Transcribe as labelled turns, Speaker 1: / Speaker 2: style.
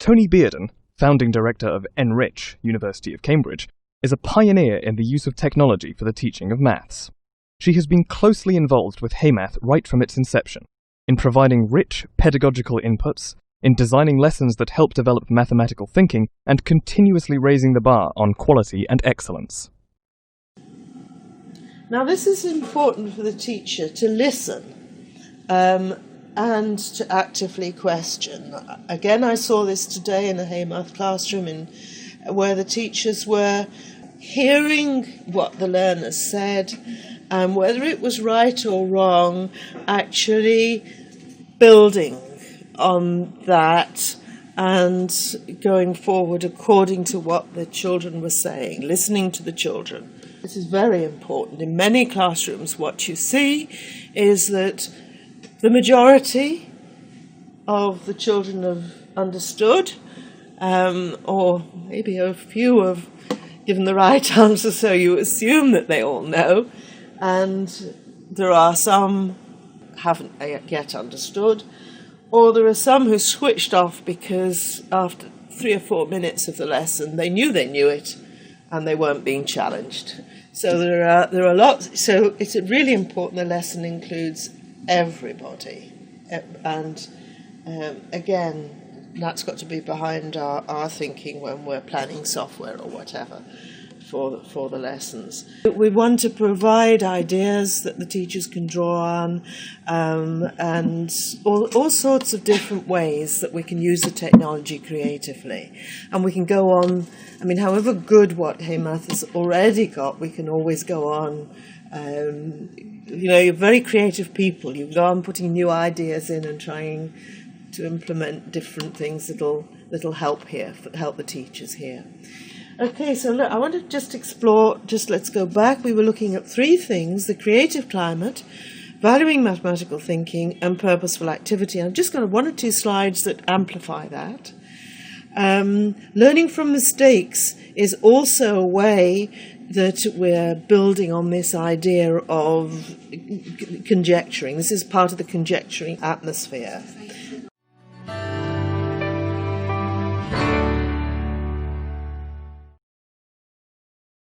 Speaker 1: Toni Beardon, founding director of Enrich, University of Cambridge, is a pioneer in the use of technology for the teaching of maths. She has been closely involved with Heymath right from its inception, in providing rich pedagogical inputs, in designing lessons that help develop mathematical thinking, and continuously raising the bar on quality and excellence.
Speaker 2: Now this is important for the teacher to listen and to actively question. Again, I saw this today in a Heymath classroom where the teachers were hearing what the learners said, and whether it was right or wrong, actually building on that and going forward according to what the children were saying, listening to the children. This is very important. In many classrooms, what you see is that the majority of the children have understood, or maybe a few have given the right answer, so you assume that they all know, and there are some haven't yet understood, or there are some who switched off because after 3 or 4 minutes of the lesson they knew it and they weren't being challenged. So there are lots. So it's really important the lesson includes everybody, and again, that's got to be behind our thinking when we're planning software or whatever for the lessons. We want to provide ideas that the teachers can draw on, and all sorts of different ways that we can use the technology creatively. And we can go on, however good what Heymath has already got, we can always go on. You're very creative people. You go on putting new ideas in and trying to implement different things that'll help the teachers here. Okay, so look, I want to just explore, let's go back. We were looking at 3 things: the creative climate, valuing mathematical thinking, and purposeful activity. I've just got 1 or 2 slides that amplify that. Learning from mistakes is also a way that we're building on this idea of conjecturing. This is part of the conjecturing atmosphere.